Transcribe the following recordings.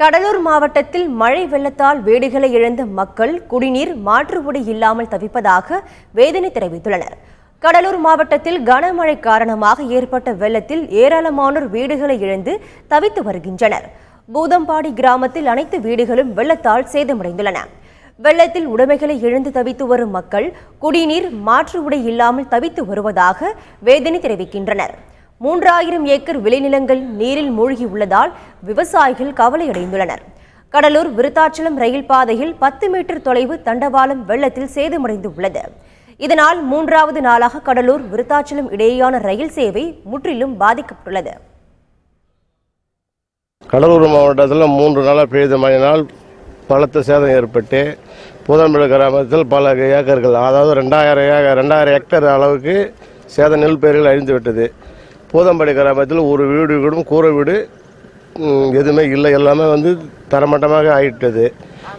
கடலூர் மாவட்டத்தில் மழை வெள்ளத்தால் வீடுகளை இழந்த மக்கள் குடிநீர் மாற்று உடை இல்லாமல் தவிப்பதாக வேதனை தெரிவித்துள்ளனர். கடலூர் மாவட்டத்தில் கனமழை காரணமாக ஏற்பட்ட வெள்ளத்தில் ஏராளமானோர் வீடுகளை இழந்து தவித்து வருகின்றனர். பூதம்பாடி கிராமத்தில் அனைத்து வீடுகளும் வெள்ளத்தால் சேதமடைந்துள்ளன. வெள்ளத்தில் உடைமைகளை இழந்து தவித்து வரும் மக்கள் குடிநீர் மாற்று உடை இல்லாமல் தவித்து வருவதாக வேதனை தெரிவிக்கின்றனர். 3000 ஏக்கர் விளைநிலங்கள் நீரில் மூழ்கி உள்ளதால் விவசாயிகள் கவலையடைந்துள்ளனர். கடலூர் விருத்தாச்சலம் ரயில் பாதையில் 10 மீட்டர் தொலைவு தண்டவாளம் வெள்ளத்தில் சேதமடைந்து உள்ளது. இதனால் 3வது நாளாக கடலூர் விருத்தாச்சலம் இடையேயான ரயில் சேவை முற்றிலும் பாதிக்கப்பட்டுள்ளது. கடலூர் மாவட்டத்தில் 3 நாளாக பெய்த மழையினால் பலத்த சேதம் ஏற்பட்டு பூதம்பேடு கிராமத்தில் பல ஏக்கர்கள், அதாவது 2000 ஹெக்டேர் அளவுக்கு சேத நெல் பயிர்கள் அழிந்து விட்டது. பூதம்பாடி கிராமத்தில் ஒரு வீடு கூட கூரை வீடு எதுவுமே இல்லை, எல்லாமே தரமட்டமாக ஆகிட்டது.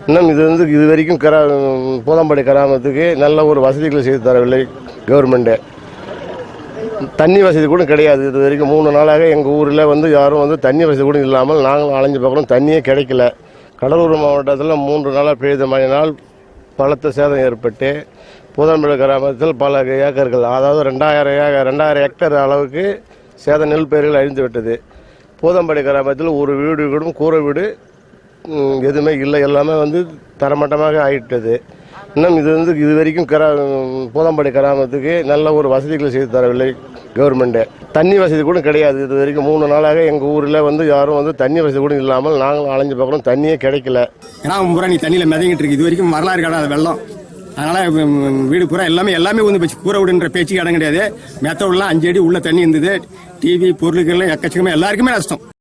இன்னும் இது வரைக்கும் பூதம்பாடி கிராமத்துக்கு நல்ல ஒரு வசதிகளை செய்து தரவில்லை கவர்மெண்ட்டு. தண்ணி வசதி கூட கிடையாது. இது வரைக்கும் 3 நாளாக எங்கள் ஊரில் யாரும் தண்ணி வசதி கூட இல்லாமல் நாங்களும் அலைஞ்சு பார்க்குறோம், தண்ணியே கிடைக்கல. கடலூர் மாவட்டத்தில் 3 நாளாக பெய்த மழையினால் பலத்த சேதம் ஏற்பட்டு பூதம்பேடு கிராமத்தில் பல ஏக்கர்கள், அதாவது 2000 ஹெக்டேர் அளவுக்கு சேத நெல் பயிர்கள் அழிந்து விட்டது. பூதம்பாடி கிராமத்தில் ஒரு வீடு கூட கூரை வீடு எதுவுமே இல்லை, எல்லாமே தரமட்டமாக ஆகிட்டது. இன்னும் இது வரைக்கும் பூதம்பாடி கிராமத்துக்கு நல்ல ஒரு வசதிகளை செய்து தரவில்லை கவர்மெண்ட்டு. தண்ணி வசதி கூட கிடையாது. இது வரைக்கும் 3 நாளாக எங்கள் ஊரில் யாரும் தண்ணி வசதி கூட இல்லாமல் நாங்களும் அலைஞ்சு பார்க்குறோம், தண்ணியே கிடைக்கல. ஏன்னா முறை நீ தண்ணியில் மிதங்கிட்டு இருக்கு. இது வரைக்கும் வரலாறு கிடையாது வெள்ளம். அதனால வீடு பூரா எல்லாமே போச்சு. கூரை வீடுன்ற பேச்சுக்கு இடம் கிடையாது. மெத்த வீடுலாம் 5 அடி உள்ள தண்ணி இருந்தது. டிவி பொருட்கள் எக்கச்சக்கமே எல்லாருக்குமே நஷ்டம்.